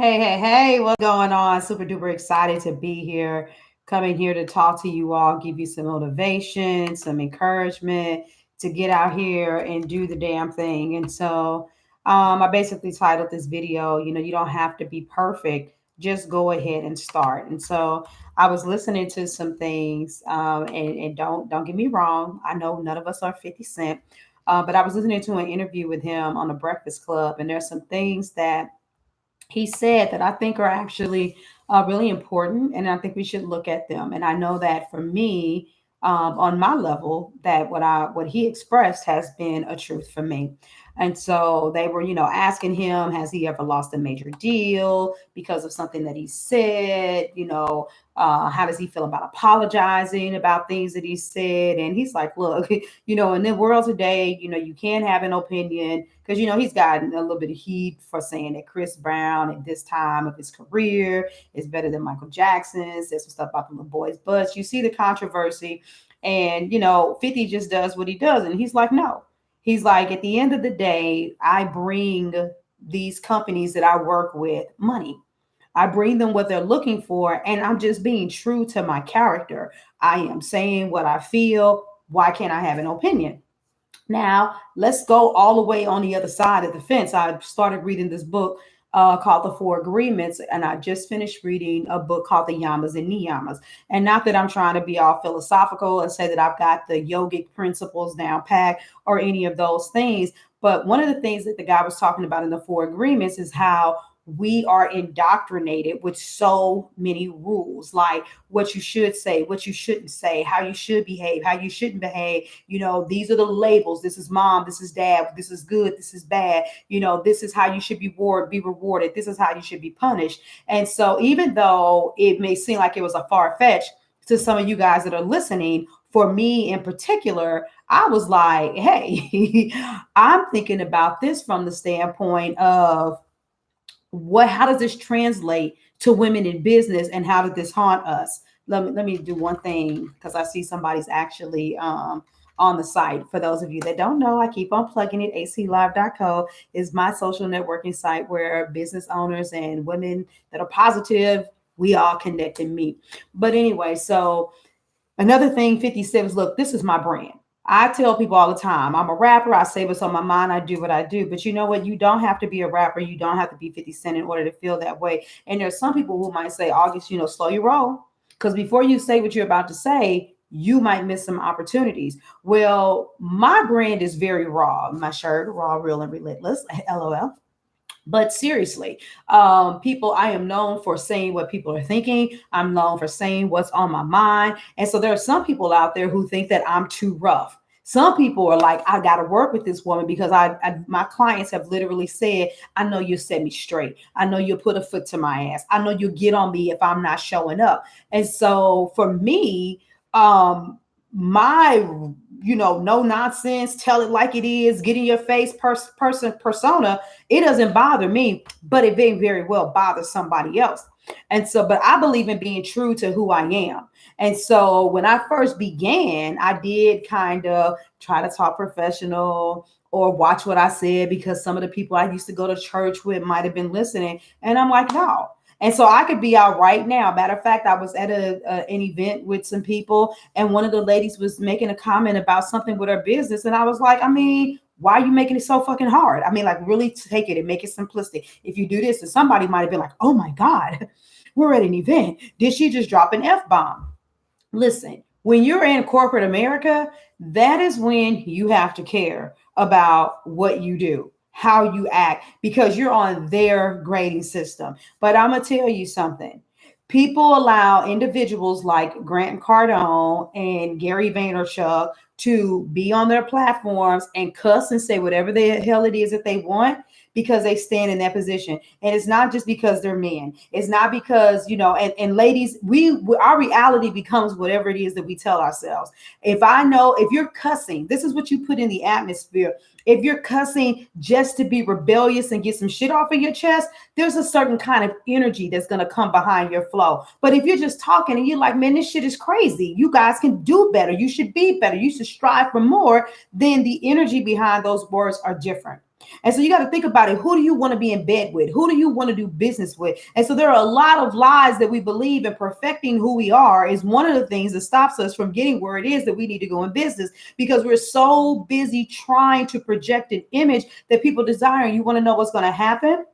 Hey, what's going on? Super duper excited to be here, coming here to talk to you all, give you some motivation, some encouragement to get out here and do the damn thing. I basically titled this video, you don't have to be perfect, just go ahead and start. I was listening to some things, and don't get me wrong, I know none of us are 50 Cent, but I was listening to an interview with him on the Breakfast Club, and there's some things that he said that I think are actually really important, and I think we should look at them. And I know that for me, on my level, that what he expressed has been a truth for me. And so they were, asking him, has he ever lost a major deal because of something that he said? How does he feel about apologizing about things that he said? And he's like, look, in the world today, you can have an opinion because, he's gotten a little bit of heat for saying that Chris Brown at this time of his career is better than Michael Jackson, says some stuff about the little boys. But you see the controversy, and, 50 just does what he does. And he's like, no. He's like, at the end of the day, I bring these companies that I work with money. I bring them what they're looking for, and I'm just being true to my character. I am saying what I feel. Why can't I have an opinion? Now, let's go all the way on the other side of the fence. I started reading this book called The Four Agreements, and I just finished reading a book called The Yamas and Niyamas. And not that I'm trying to be all philosophical and say that I've got the yogic principles down pat or any of those things, but one of the things that the guy was talking about in The Four Agreements is how we are indoctrinated with so many rules, like what you should say, what you shouldn't say, how you should behave, how you shouldn't behave. These are the labels. This is mom, this is dad, this is good, this is bad. This is how you should be rewarded. This is how you should be punished. And so even though it may seem like it was a far fetch to some of you guys that are listening, for me in particular, I was like, hey, I'm thinking about this from the standpoint of how does this translate to women in business, and how did this haunt us? Let me do one thing, because I see somebody's actually on the site. For those of you that don't know, I keep on plugging it. aclive.co is my social networking site where business owners and women that are positive, we all connect and meet. But anyway, so another thing 50 said was, look, this is my brand. I tell people all the time, I'm a rapper. I say what's on my mind. I do what I do. But you know what? You don't have to be a rapper. You don't have to be 50 Cent in order to feel that way. And there's some people who might say, August, slow your roll. Because before you say what you're about to say, you might miss some opportunities. Well, my brand is very raw. My shirt, raw, real, and relentless. LOL. But seriously, people, I am known for saying what people are thinking. I'm known for saying what's on my mind. And so there are some people out there who think that I'm too rough. Some people are like, I got to work with this woman because my clients have literally said, I know you'll set me straight. I know you'll put a foot to my ass. I know you'll get on me if I'm not showing up. And so for me, my no nonsense, tell it like it is, get in your face person persona, it doesn't bother me, but it very well bothers somebody else. And so, but I believe in being true to who I am. And so when I first began, I did kind of try to talk professional or watch what I said, because some of the people I used to go to church with might have been listening. And I'm like, no. And so I could be out right now. Matter of fact, I was at an event with some people, and one of the ladies was making a comment about something with her business. And I was like, I mean, why are you making it so fucking hard? I mean, like, really take it and make it simplistic. If you do this, and somebody might have been like, oh my God, we're at an event. Did she just drop an F-bomb? Listen, when you're in corporate America, that is when you have to care about what you do, how you act, because you're on their grading system. But I'm going to tell you something. People allow individuals like Grant Cardone and Gary Vaynerchuk to be on their platforms and cuss and say whatever the hell it is that they want, because they stand in that position. And it's not just because they're men. It's not because, and ladies, our reality becomes whatever it is that we tell ourselves. If you're cussing, this is what you put in the atmosphere. If you're cussing just to be rebellious and get some shit off of your chest, there's a certain kind of energy that's going to come behind your flow. But if you're just talking and you're like, man, this shit is crazy, you guys can do better, you should be better, you should strive for more, then the energy behind those words are different. And so you got to think about it. Who do you want to be in bed with? Who do you want to do business with? And so there are a lot of lies that we believe, and perfecting who we are is one of the things that stops us from getting where it is that we need to go in business, because we're so busy trying to project an image that people desire. And you want to know what's going to happen?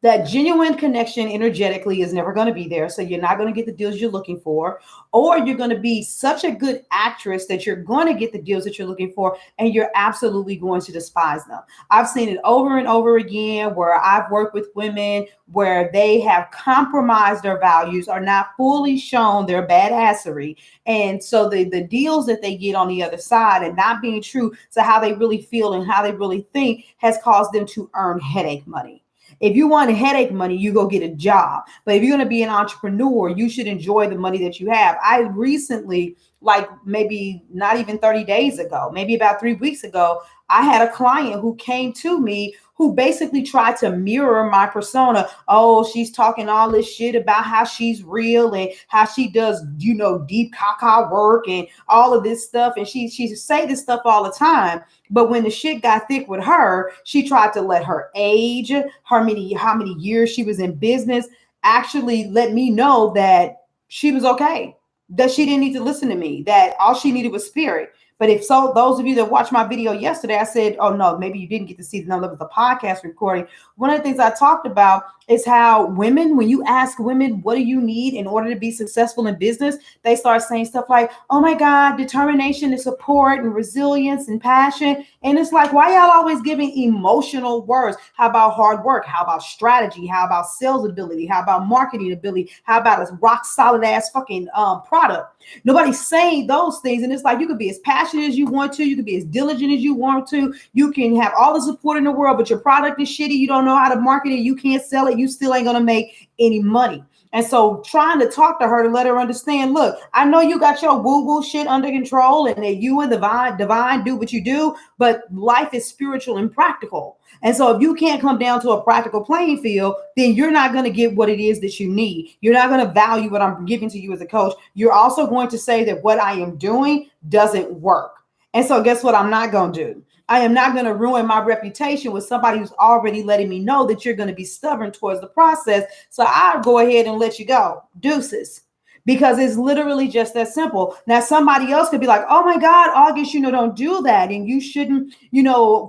That genuine connection energetically is never going to be there. So you're not going to get the deals you're looking for, or you're going to be such a good actress that you're going to get the deals that you're looking for, and you're absolutely going to despise them. I've seen it over and over again where I've worked with women where they have compromised their values, are not fully shown their badassery. And so the deals that they get on the other side and not being true to how they really feel and how they really think has caused them to earn headache money. If you want headache money, you go get a job. But if you're going to be an entrepreneur, you should enjoy the money that you have. I recently, like maybe not even 30 days ago, maybe about 3 weeks ago, I had a client who came to me who basically tried to mirror my persona. Oh, she's talking all this shit about how she's real and how she does, deep caca work and all of this stuff. And she say this stuff all the time. But when the shit got thick with her, she tried to let her age, how many years she was in business, actually let me know that she was okay, that she didn't need to listen to me, that all she needed was spirit. But if so, those of you that watched my video yesterday, I said, oh no, maybe you didn't get to see the number of the podcast recording. One of the things I talked about is how women, when you ask women, what do you need in order to be successful in business? They start saying stuff like, oh my God, determination and support and resilience and passion. And it's like, why y'all always giving emotional words? How about hard work? How about strategy? How about sales ability? How about marketing ability? How about a rock solid ass fucking product? Nobody's saying those things. And it's like, you could be as passionate as you want to. You could be as diligent as you want to. You can have all the support in the world, but your product is shitty. You don't know how to market it. You can't sell it. You still ain't going to make any money. And so trying to talk to her to let her understand, look, I know you got your woo-woo shit under control and that you and the divine do what you do, but life is spiritual and practical. And so if you can't come down to a practical playing field, then you're not going to get what it is that you need. You're not going to value what I'm giving to you as a coach. You're also going to say that what I am doing doesn't work. And so guess what I'm not going to do? I am not going to ruin my reputation with somebody who's already letting me know that you're going to be stubborn towards the process. So I'll go ahead and let you go. Deuces. Because it's literally just that simple. Now, somebody else could be like, oh my God, August, don't do that. And you shouldn't,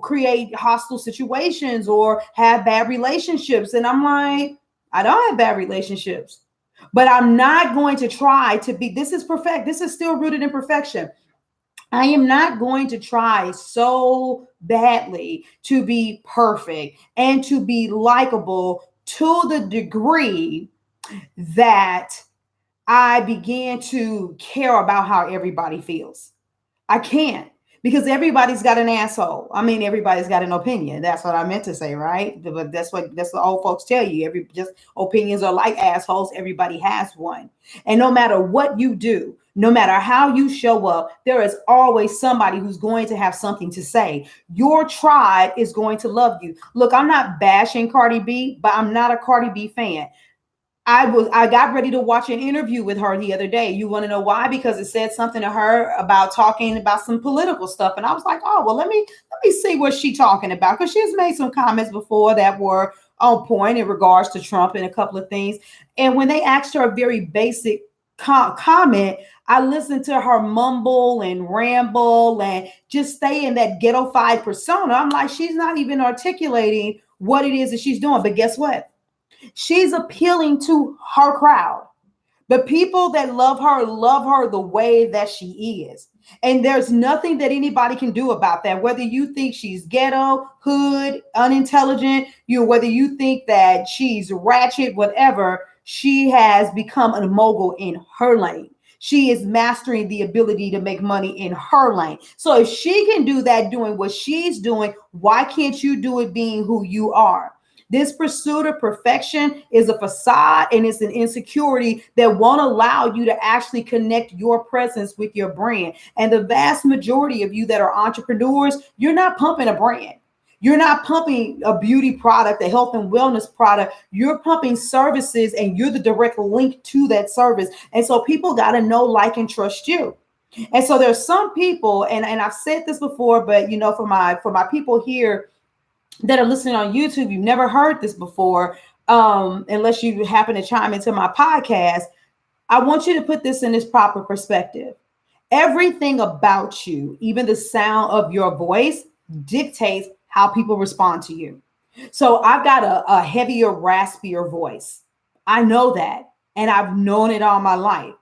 create hostile situations or have bad relationships. And I'm like, I don't have bad relationships, but I'm not going to try to be, this is perfect. This is still rooted in perfection. I am not going to try so badly to be perfect and to be likable to the degree that I began to care about how everybody feels. I can't, because everybody's got an asshole. I mean, everybody's got an opinion. That's what I meant to say, right? But that's what old folks tell you. Just opinions are like assholes. Everybody has one. And no matter what you do, no matter how you show up, there is always somebody who's going to have something to say. Your tribe is going to love you. Look, I'm not bashing Cardi B, but I'm not a Cardi B fan. I got ready to watch an interview with her the other day. You want to know why? Because it said something to her about talking about some political stuff. And I was like, oh, well, let me see what she's talking about. Because she's made some comments before that were on point in regards to Trump and a couple of things. And when they asked her a very basic comment, I listened to her mumble and ramble and just stay in that ghetto-fied persona. I'm like, she's not even articulating what it is that she's doing. But guess what? She's appealing to her crowd. The people that love her the way that she is. And there's nothing that anybody can do about that. Whether you think she's ghetto, hood, unintelligent, whether you think that she's ratchet, whatever, she has become a mogul in her lane. She is mastering the ability to make money in her lane. So if she can do that doing what she's doing, why can't you do it being who you are? This pursuit of perfection is a facade, and it's an insecurity that won't allow you to actually connect your presence with your brand. And the vast majority of you that are entrepreneurs, you're not pumping a brand. You're not pumping a beauty product, a health and wellness product. You're pumping services, and you're the direct link to that service. And so people got to know, like, and trust you. And so there's some people, and I've said this before, but for my people here that are listening on YouTube, you've never heard this before, unless you happen to chime into my podcast, I want you to put this in this proper perspective. Everything about you, even the sound of your voice, dictates how people respond to you. So I've got a heavier, raspier voice. I know that. And I've known it all my life.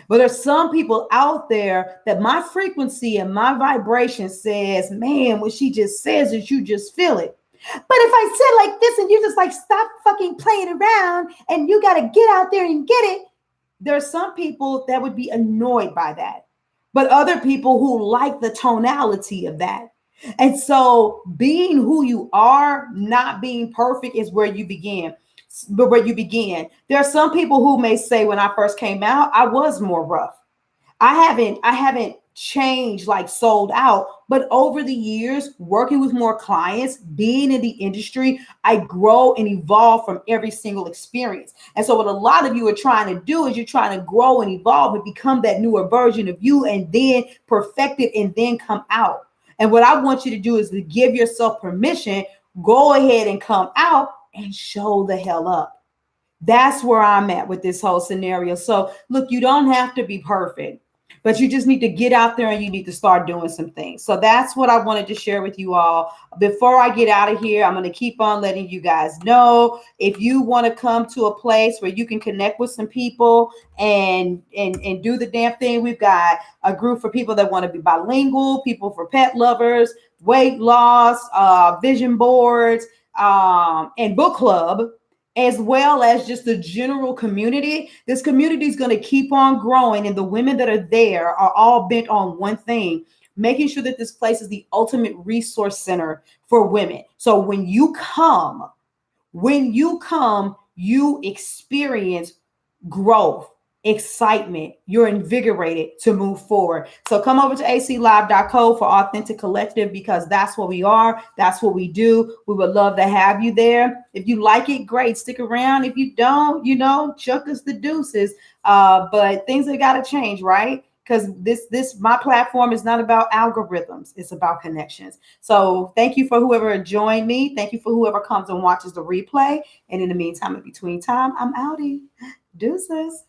But there's some people out there that my frequency and my vibration says, man, when she just says it, you just feel it. But if I said like this and you just like stop fucking playing around and you got to get out there and get it, there's some people that would be annoyed by that, but other people who like the tonality of that. And so being who you are, not being perfect, is where you begin. But where you begin, there are some people who may say when I first came out, I was more rough. I haven't changed like sold out, but over the years working with more clients, being in the industry, I grow and evolve from every single experience. And so what a lot of you are trying to do is you're trying to grow and evolve and become that newer version of you and then perfect it and then come out. And what I want you to do is to give yourself permission, go ahead and come out and show the hell up. That's where I'm at with this whole scenario. So look, you don't have to be perfect, but you just need to get out there and you need to start doing some things. So that's what I wanted to share with you all. Before I get out of here, I'm going to keep on letting you guys know, if you want to come to a place where you can connect with some people and do the damn thing, we've got a group for people that want to be bilingual, people for pet lovers, weight loss, vision boards, and book club, as well as just the general community. This community is going to keep on growing, and the women that are there are all bent on one thing: making sure that this place is the ultimate resource center for women. So when you come, you experience growth, excitement, you're invigorated to move forward. So come over to aclive.co for Authentic Collective, because that's what we are. That's what we do. We would love to have you there. If you like it, great, stick around. If you don't, chuck us the deuces. But things have got to change, right? Because my platform is not about algorithms. It's about connections. So thank you for whoever joined me. Thank you for whoever comes and watches the replay. And in the meantime, in between time, I'm outie. Deuces.